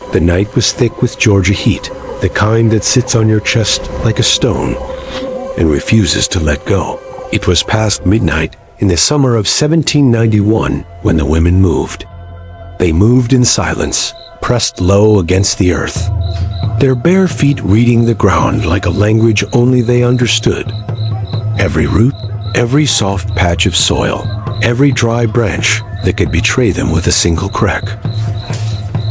The night was thick with Georgia heat, the kind that sits on your chest like a stone and refuses to let go. It was past midnight in the summer of 1791 when the women moved. They moved in silence, pressed low against the earth, their bare feet reading the ground like a language only they understood. Every root, every soft patch of soil, every dry branch that could betray them with a single crack.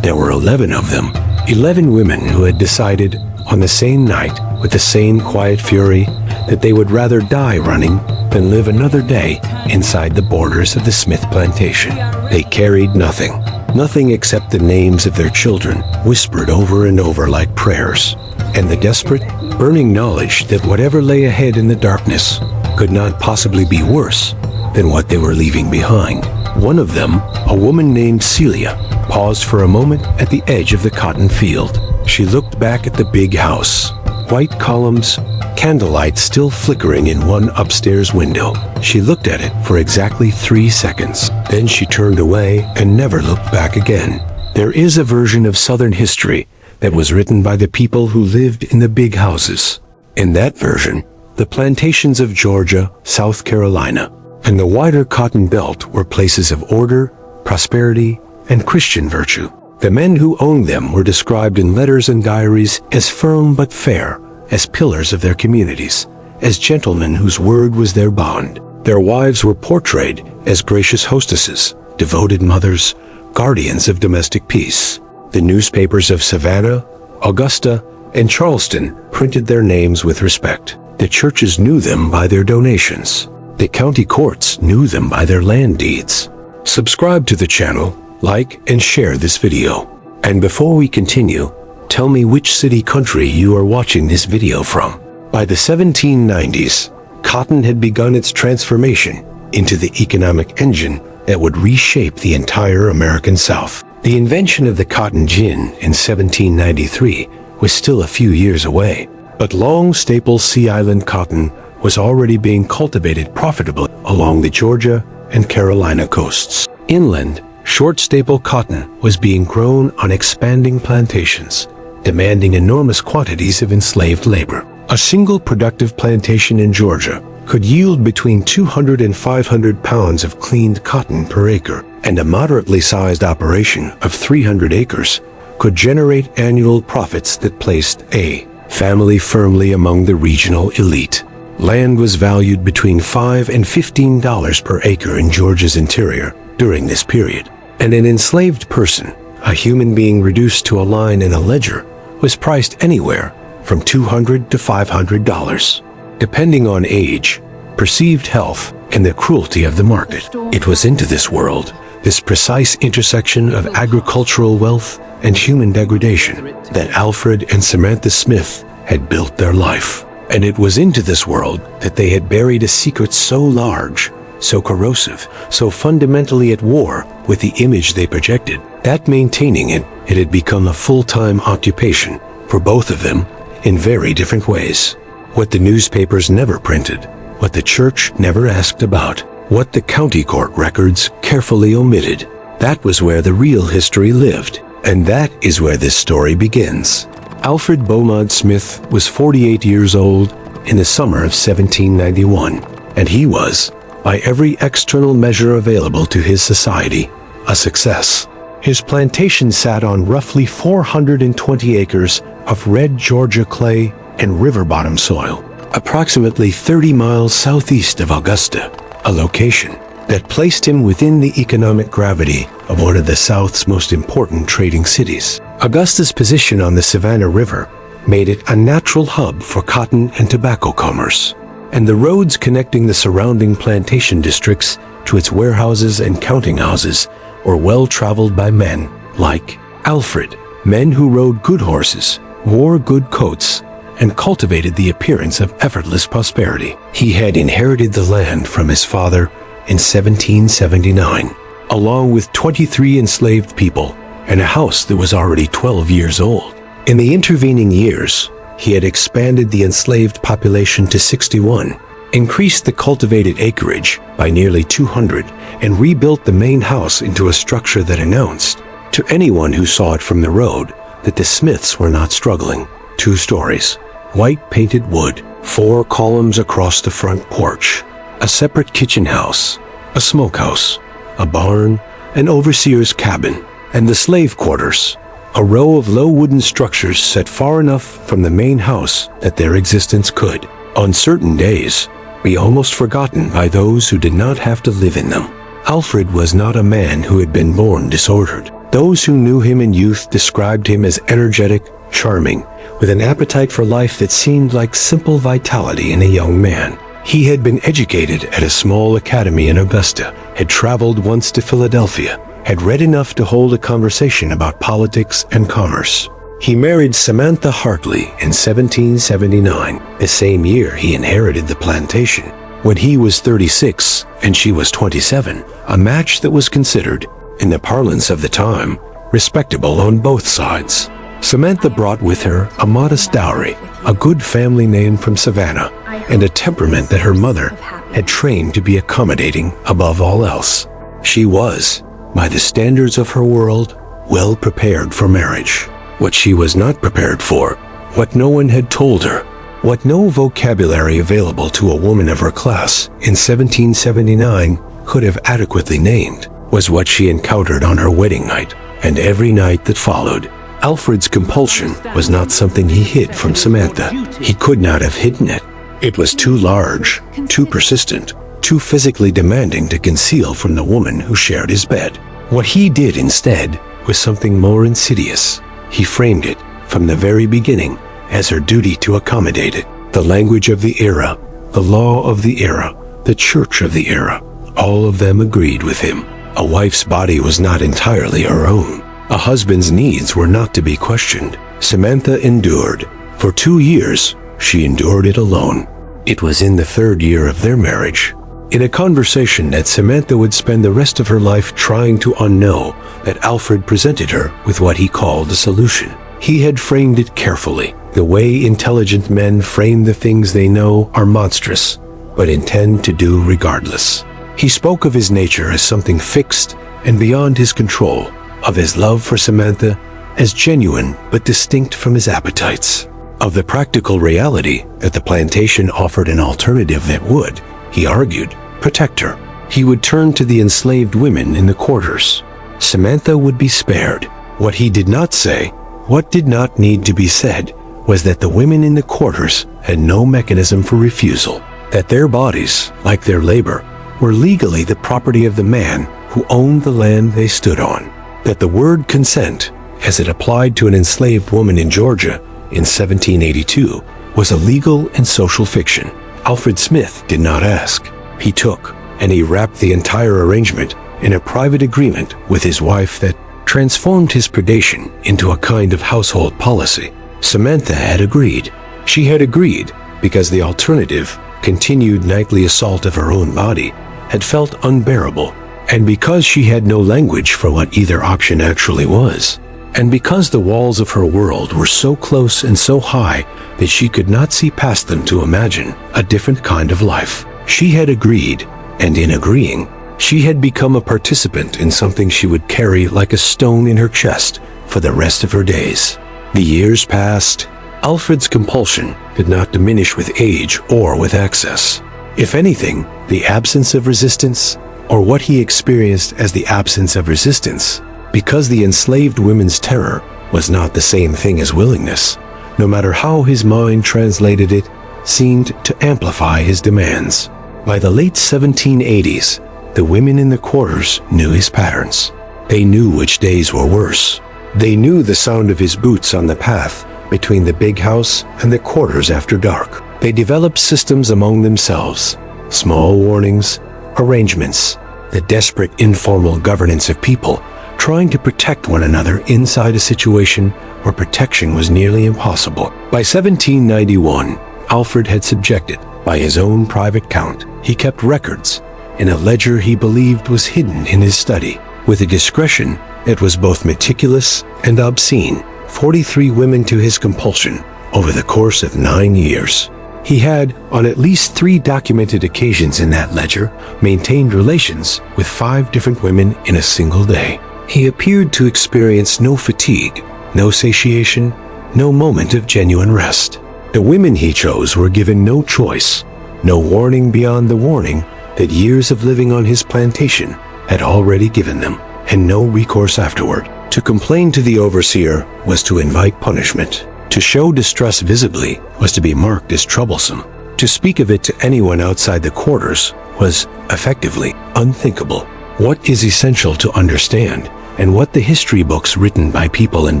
There were 11 of them, 11 women who had decided on the same night with the same quiet fury that they would rather die running than live another day inside the borders of the Smith plantation. They carried nothing, nothing except the names of their children, whispered over and over like prayers, and the desperate, burning knowledge that whatever lay ahead in the darkness could not possibly be worse than what they were leaving behind. One of them, a woman named Celia, paused for a moment at the edge of the cotton field. She looked back at the big house, white columns, candlelight still flickering in one upstairs window. She looked at it for exactly 3 seconds. Then she turned away and never looked back again. There is a version of Southern history that was written by the people who lived in the big houses. In that version, the plantations of Georgia, South Carolina, and the wider cotton belt were places of order, prosperity, and Christian virtue. The men who owned them were described in letters and diaries as firm but fair, as pillars of their communities, as gentlemen whose word was their bond. Their wives were portrayed as gracious hostesses, devoted mothers, guardians of domestic peace. The newspapers of Savannah, Augusta, and Charleston printed their names with respect. The churches knew them by their donations. The county courts knew them by their land deeds. Subscribe to the channel, like and share this video. And before we continue, tell me which city country you are watching this video from. By the 1790s, cotton had begun its transformation into the economic engine that would reshape the entire American South. The invention of the cotton gin in 1793 was still a few years away, but long staple Sea Island cotton was already being cultivated profitably along the Georgia and Carolina coasts. Inland, short staple cotton was being grown on expanding plantations, demanding enormous quantities of enslaved labor. A single productive plantation in Georgia could yield between 200 and 500 pounds of cleaned cotton per acre, and a moderately sized operation of 300 acres could generate annual profits that placed a family firmly among the regional elite. Land was valued between $5 and $15 per acre in Georgia's interior during this period, and an enslaved person, a human being reduced to a line in a ledger, was priced anywhere from $200 to $500, depending on age, perceived health, and the cruelty of the market. It was into this world, this precise intersection of agricultural wealth and human degradation, that Alfred and Samantha Smith had built their life. And it was into this world that they had buried a secret so large, so corrosive, so fundamentally at war with the image they projected, that maintaining it had become a full-time occupation for both of them in very different ways. What the newspapers never printed, what the church never asked about, what the county court records carefully omitted, that was where the real history lived, and that is where this story begins. Alfred Beaumont Smith was 48 years old in the summer of 1791, and he was, by every external measure available to his society, a success. His plantation sat on roughly 420 acres of red Georgia clay and river bottom soil, approximately 30 miles southeast of Augusta, a location that placed him within the economic gravity of one of the South's most important trading cities. Augusta's position on the Savannah River made it a natural hub for cotton and tobacco commerce, and the roads connecting the surrounding plantation districts to its warehouses and counting houses were well traveled by men like Alfred, men who rode good horses, wore good coats, and cultivated the appearance of effortless prosperity. He had inherited the land from his father in 1779, along with 23 enslaved people and a house that was already 12 years old. In the intervening years, he had expanded the enslaved population to 61, increased the cultivated acreage by nearly 200, and rebuilt the main house into a structure that announced, to anyone who saw it from the road that the Smiths were not struggling. 2 stories, white painted wood, 4 columns across the front porch, a separate kitchen house, a smokehouse, a barn, an overseer's cabin, and the slave quarters, a row of low wooden structures set far enough from the main house that their existence could, on certain days, be almost forgotten by those who did not have to live in them. Alfred was not a man who had been born disordered. Those who knew him in youth described him as energetic, charming, with an appetite for life that seemed like simple vitality in a young man. He had been educated at a small academy in Augusta, had traveled once to Philadelphia, had read enough to hold a conversation about politics and commerce. He married Samantha Hartley in 1779, the same year he inherited the plantation. When he was 36 and she was 27, a match that was considered, in the parlance of the time, respectable on both sides. Samantha brought with her a modest dowry, a good family name from Savannah, and a temperament that her mother had trained to be accommodating above all else. She was, by the standards of her world, well prepared for marriage. What she was not prepared for, what no one had told her, what no vocabulary available to a woman of her class in 1779 could have adequately named, was what she encountered on her wedding night and every night that followed. Alfred's compulsion was not something he hid from Samantha. He could not have hidden it. It was too large, too persistent, too physically demanding to conceal from the woman who shared his bed. What he did instead was something more insidious. He framed it, from the very beginning, as her duty to accommodate it. The language of the era, the law of the era, the church of the era, all of them agreed with him. A wife's body was not entirely her own. A husband's needs were not to be questioned. Samantha endured. For 2 years, she endured it alone. It was in the 3rd year of their marriage, in a conversation that Samantha would spend the rest of her life trying to unknow, that Alfred presented her with what he called a solution. He had framed it carefully. The way intelligent men frame the things they know are monstrous, but intend to do regardless. He spoke of his nature as something fixed and beyond his control, of his love for Samantha as genuine but distinct from his appetites, of the practical reality that the plantation offered an alternative that would, he argued, protect her. He would turn to the enslaved women in the quarters. Samantha would be spared. What he did not say, what did not need to be said, was that the women in the quarters had no mechanism for refusal, that their bodies, like their labor, were legally the property of the man who owned the land they stood on, that the word consent, as it applied to an enslaved woman in Georgia in 1782, was a legal and social fiction. Alfred Smith did not ask. He took, and he wrapped the entire arrangement in a private agreement with his wife that transformed his predation into a kind of household policy. Samantha had agreed. She had agreed because the alternative, continued nightly assault of her own body, had felt unbearable, and because she had no language for what either option actually was, and because the walls of her world were so close and so high that she could not see past them to imagine a different kind of life. She had agreed, and in agreeing, she had become a participant in something she would carry like a stone in her chest for the rest of her days. The years passed. Alfred's compulsion did not diminish with age or with access. If anything, the absence of resistance, or what he experienced as the absence of resistance, because the enslaved women's terror was not the same thing as willingness, no matter how his mind translated it, seemed to amplify his demands. By the late 1780s, the women in the quarters knew his patterns. They knew which days were worse. They knew the sound of his boots on the path between the big house and the quarters after dark. They developed systems among themselves, small warnings, arrangements, the desperate informal governance of people trying to protect one another inside a situation where protection was nearly impossible. By 1791, Alfred had subjected, by his own private count, he kept records in a ledger he believed was hidden in his study. With a discretion that was both meticulous and obscene, 43 women to his compulsion over the course of 9 years. He had, on at least 3 documented occasions in that ledger, maintained relations with 5 different women in a single day. He appeared to experience no fatigue, no satiation, no moment of genuine rest. The women he chose were given no choice, no warning beyond the warning that years of living on his plantation had already given them, and no recourse afterward. To complain to the overseer was to invite punishment. To show distress visibly was to be marked as troublesome. To speak of it to anyone outside the quarters was, effectively, unthinkable. What is essential to understand, and what the history books written by people in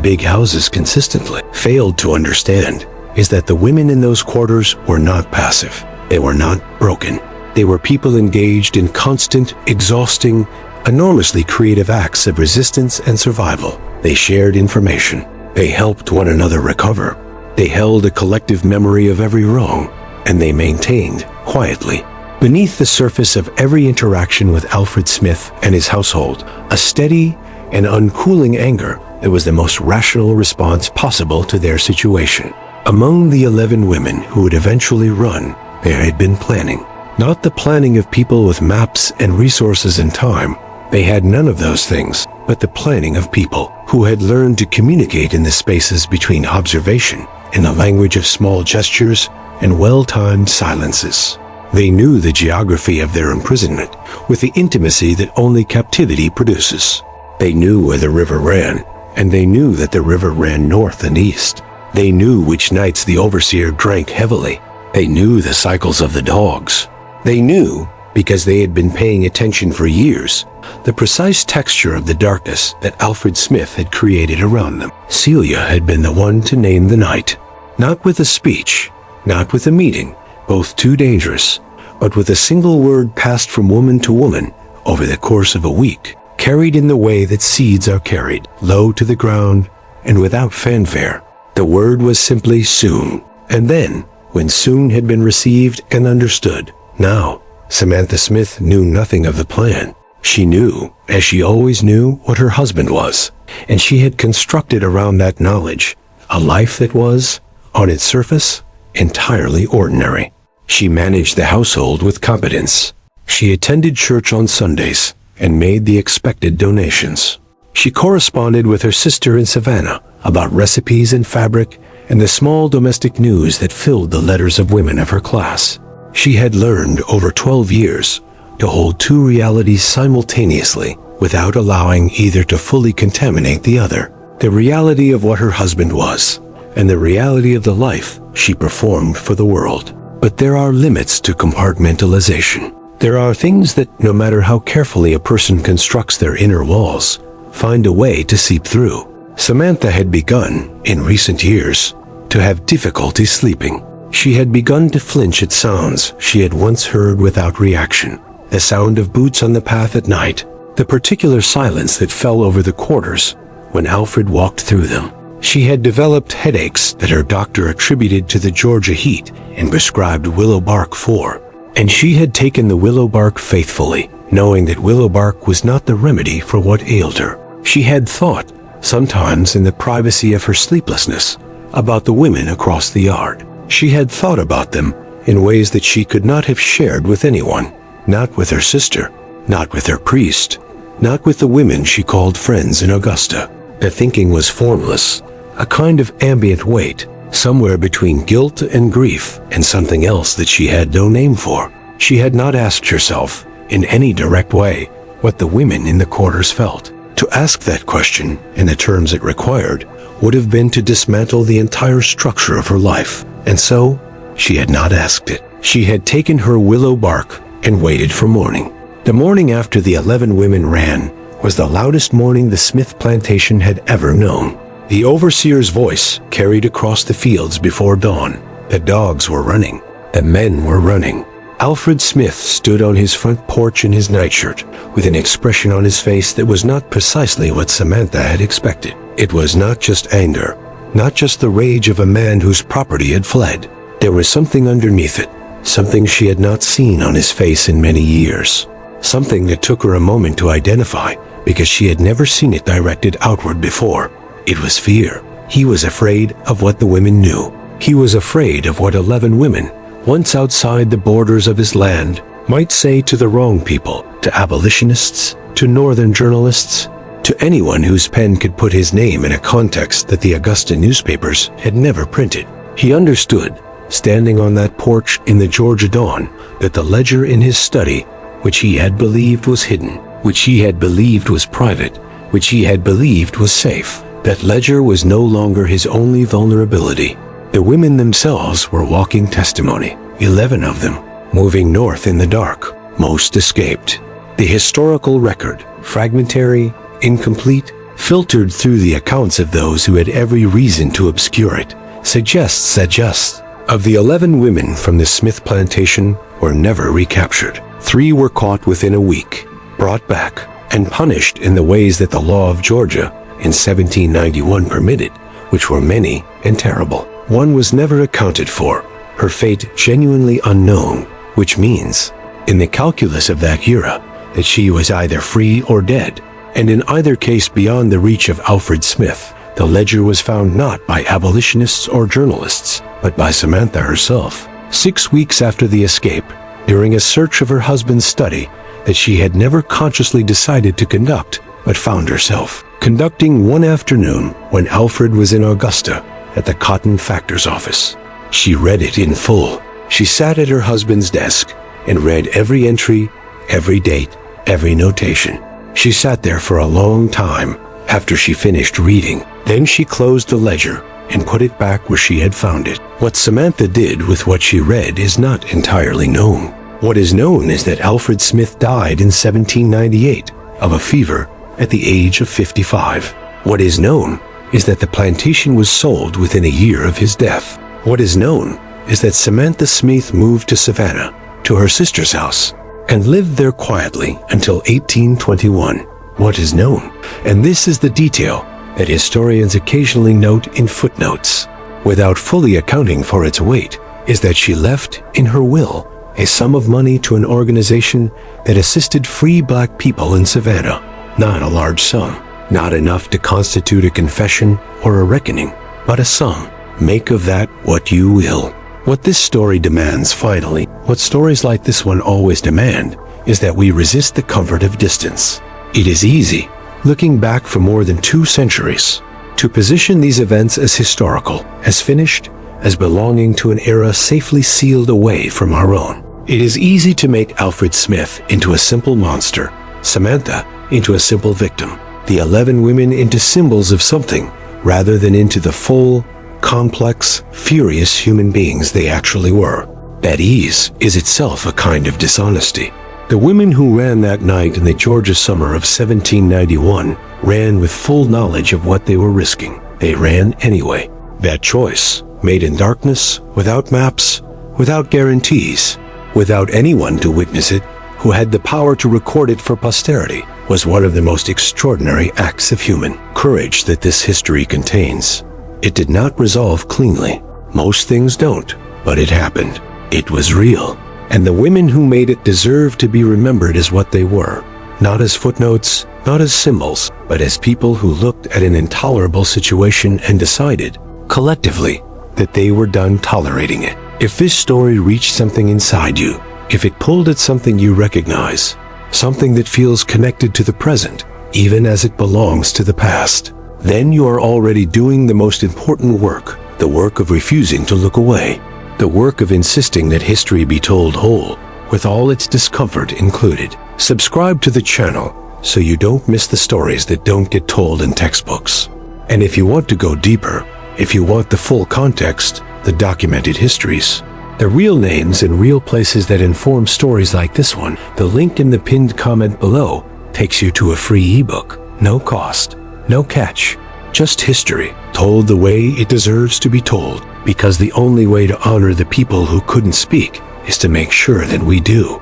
big houses consistently failed to understand, is that the women in those quarters were not passive. They were not broken. They were people engaged in constant, exhausting, enormously creative acts of resistance and survival. They shared information. They helped one another recover. They held a collective memory of every wrong, and they maintained, quietly, beneath the surface of every interaction with Alfred Smith and his household, a steady and uncooling anger that was the most rational response possible to their situation. Among the 11 women who would eventually run, there had been planning. Not the planning of people with maps and resources and time. They had none of those things, but the planning of people who had learned to communicate in the spaces between observation, in the language of small gestures and well-timed silences. They knew the geography of their imprisonment with the intimacy that only captivity produces. They knew where the river ran, and they knew that the river ran north and east. They knew which nights the overseer drank heavily. They knew the cycles of the dogs. They knew, because they had been paying attention for years, the precise texture of the darkness that Alfred Smith had created around them. Celia had been the one to name the night, not with a speech, not with a meeting, both too dangerous, but with a single word passed from woman to woman over the course of a week, carried in the way that seeds are carried, low to the ground and without fanfare. The word was simply soon. And then, when soon had been received and understood, now, Samantha Smith knew nothing of the plan. She knew, as she always knew, what her husband was, and she had constructed around that knowledge a life that was, on its surface, entirely ordinary. She managed the household with competence. She attended church on Sundays and made the expected donations. She corresponded with her sister in Savannah about recipes and fabric and the small domestic news that filled the letters of women of her class. She had learned over 12 years to hold two realities simultaneously without allowing either to fully contaminate the other. The reality of what her husband was, and the reality of the life she performed for the world. But there are limits to compartmentalization. There are things that, no matter how carefully a person constructs their inner walls, find a way to seep through. Samantha had begun, in recent years, to have difficulty sleeping. She had begun to flinch at sounds she had once heard without reaction. The sound of boots on the path at night, the particular silence that fell over the quarters when Alfred walked through them. She had developed headaches that her doctor attributed to the Georgia heat and prescribed willow bark for. And she had taken the willow bark faithfully, knowing that willow bark was not the remedy for what ailed her. She had thought, sometimes in the privacy of her sleeplessness, about the women across the yard. She had thought about them in ways that she could not have shared with anyone, not with her sister, not with her priest, not with the women she called friends in Augusta. The thinking was formless, a kind of ambient weight, somewhere between guilt and grief and something else that she had no name for. She had not asked herself, in any direct way, what the women in the quarters felt. To ask that question, in the terms it required, would have been to dismantle the entire structure of her life. And so, she had not asked it. She had taken her willow bark and waited for morning. The morning after the 11 women ran was the loudest morning the Smith plantation had ever known. The overseer's voice carried across the fields before dawn. The dogs were running. The men were running. Alfred Smith stood on his front porch in his nightshirt, with an expression on his face that was not precisely what Samantha had expected. It was not just anger, not just the rage of a man whose property had fled. There was something underneath it, something she had not seen on his face in many years. Something that took her a moment to identify, because she had never seen it directed outward before. It was fear. He was afraid of what the women knew. He was afraid of what 11 women, once outside the borders of his land, might say to the wrong people, to abolitionists, to northern journalists, to anyone whose pen could put his name in a context that the Augusta newspapers had never printed. He understood, standing on that porch in the Georgia dawn, that the ledger in his study, which he had believed was hidden, which he had believed was private, which he had believed was safe, that ledger was no longer his only vulnerability. The women themselves were walking testimony, 11 of them, moving north in the dark. Most escaped. The historical record, fragmentary, incomplete, filtered through the accounts of those who had every reason to obscure it, suggests that just of the 11 women from the Smith plantation were never recaptured. 3 were caught within a week, brought back, and punished in the ways that the law of Georgia in 1791 permitted, which were many and terrible. 1 was never accounted for, her fate genuinely unknown, which means, in the calculus of that era, that she was either free or dead, and in either case beyond the reach of Alfred Smith. The ledger was found not by abolitionists or journalists, but by Samantha herself. 6 weeks after the escape, during a search of her husband's study that she had never consciously decided to conduct, but found herself conducting one afternoon when Alfred was in Augusta at the cotton factor's office. She read it in full. She sat at her husband's desk and read every entry, every date, every notation. She sat there for a long time after she finished reading. Then she closed the ledger and put it back where she had found it. What Samantha did with what she read is not entirely known. What is known is that Alfred Smith died in 1798 of a fever at the age of 55. What is known is that the plantation was sold within a year of his death. What is known is that Samantha Smith moved to Savannah, to her sister's house, and lived there quietly until 1821. What is known, and this is the detail that historians occasionally note in footnotes, without fully accounting for its weight, is that she left in her will a sum of money to an organization that assisted free black people in Savannah. Not a large sum, not enough to constitute a confession or a reckoning, but a sum. Make of that what you will. What this story demands, finally, what stories like this one always demand, is that we resist the comfort of distance. It is easy, looking back for more than 2 centuries, to position these events as historical, as finished, as belonging to an era safely sealed away from our own. It is easy to make Alfred Smith into a simple monster, Samantha into a simple victim, the 11 women into symbols of something, rather than into the full, complex, furious human beings they actually were. That ease is itself a kind of dishonesty. The women who ran that night in the Georgia summer of 1791 ran with full knowledge of what they were risking. They ran anyway. That choice, made in darkness, without maps, without guarantees, without anyone to witness it, who had the power to record it for posterity, was one of the most extraordinary acts of human courage that this history contains. It did not resolve cleanly. Most things don't, but it happened. It was real. And the women who made it deserve to be remembered as what they were, not as footnotes, not as symbols, but as people who looked at an intolerable situation and decided, collectively, that they were done tolerating it. If this story reached something inside you, if it pulled at something you recognize, something that feels connected to the present, even as it belongs to the past, then you are already doing the most important work, the work of refusing to look away. The work of insisting that history be told whole, with all its discomfort included. Subscribe to the channel so you don't miss the stories that don't get told in textbooks. And if you want to go deeper, if you want the full context, the documented histories, the real names and real places that inform stories like this one, the link in the pinned comment below takes you to a free ebook. No cost, no catch, just history, told the way it deserves to be told. Because the only way to honor the people who couldn't speak is to make sure that we do.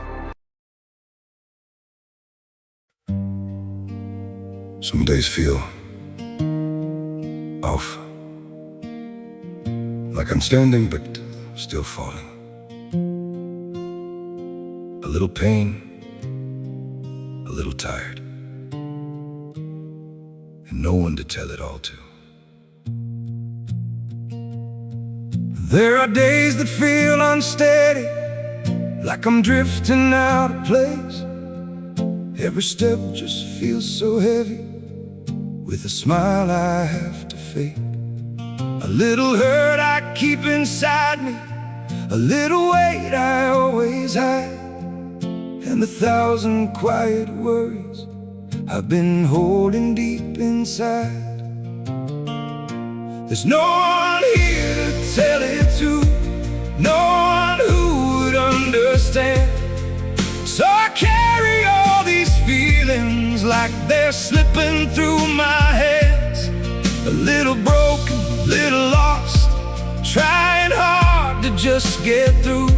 Some days feel off, like I'm standing but still falling. A little pain, a little tired, and no one to tell it all to. There are days that feel unsteady, like I'm drifting out of place. Every step just feels so heavy, with a smile I have to fake. A little hurt I keep inside me, a little weight I always hide, and 1,000 quiet worries I've been holding deep inside. There's no one here to tell it to, no one who would understand. So I carry all these feelings like they're slipping through my hands. A little broken, little lost, trying hard to just get through.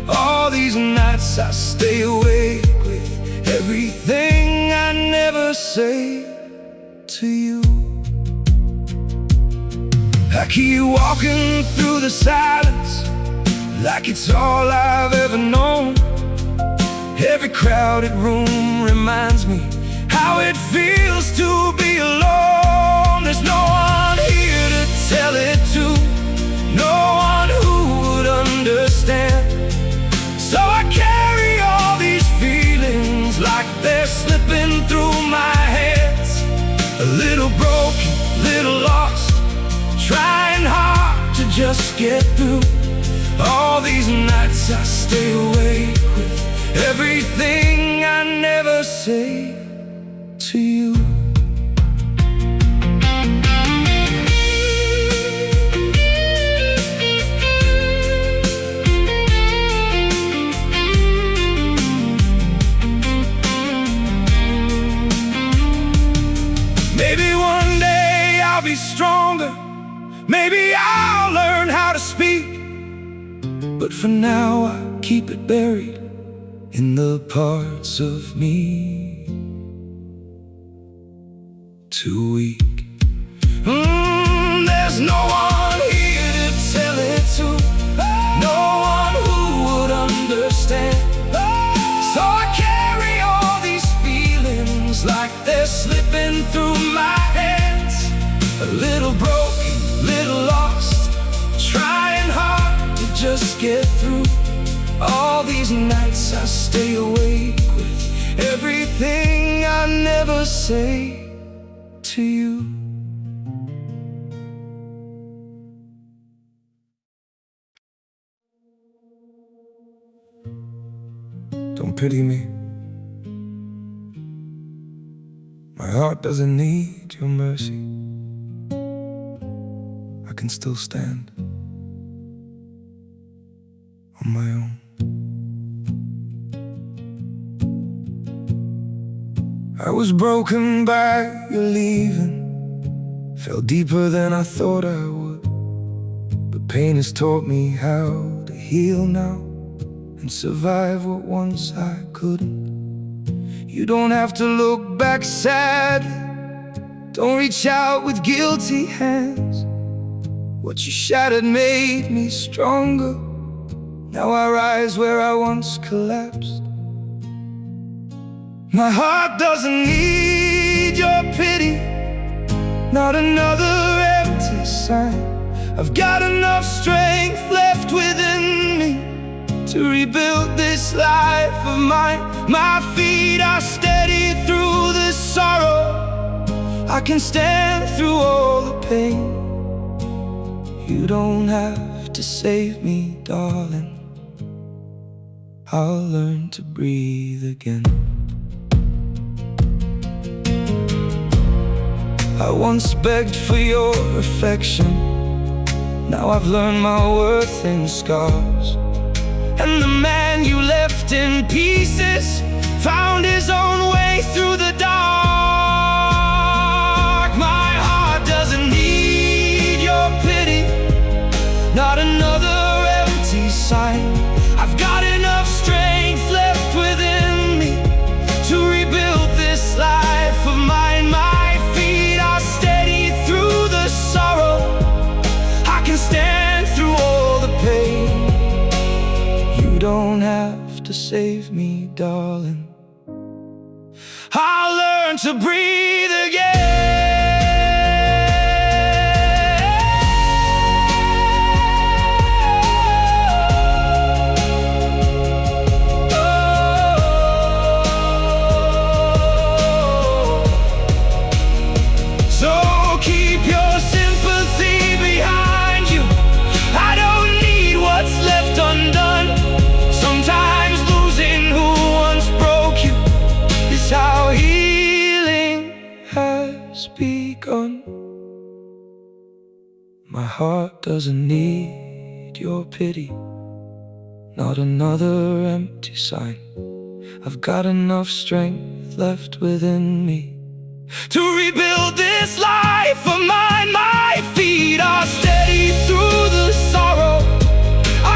All these nights I stay awake with everything I never say to you. I keep walking through the silence like it's all I've ever known. Every crowded room reminds me how it feels to be alone. There's no one here to tell it to, no one who would understand. So I carry all these feelings like they're slipping through my hands. A little broken, little lost, trying hard to just get through. All these nights I stay awake with everything I never say to you. Maybe one day I'll be stronger, maybe I'll learn how to speak, but for now I keep it buried in the parts of me too weak. There's no one here to tell it to, no one who would understand. So I carry all these feelings like they're slipping through my hands. A little broken, little lost, trying hard to just get through. All these nights I stay awake with everything I never say to you. Don't pity me. My heart doesn't need your mercy. I can still stand on my own. I was broken by your leaving, fell deeper than I thought I would, but pain has taught me how to heal now and survive what once I couldn't. You don't have to look back sadly, don't reach out with guilty hands. What you shattered made me stronger, now I rise where I once collapsed. My heart doesn't need your pity, not another empty sign. I've got enough strength left within me to rebuild this life of mine. My feet are steady through the sorrow, I can stand through all the pain. You don't have to save me, darling, I'll learn to breathe again. I once begged for your affection, now I've learned my worth in scars. And the man you left in pieces found his own way through the dark. My heart doesn't need your pity, not another empty sign. I've got enough strength left within me to rebuild this life of mine. My feet are steady through the sorrow, I can stand through all the pain. You don't have to save me, darling, I'll learn to breathe again. My heart doesn't need your pity, not another empty sign. I've got enough strength left within me to rebuild this life of mine. My feet are steady through the sorrow.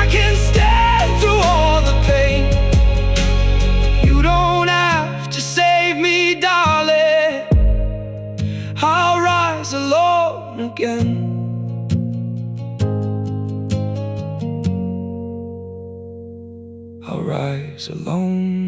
I can stand through all the pain. You don't have to save me, darling. I'll rise alone again. I'll rise alone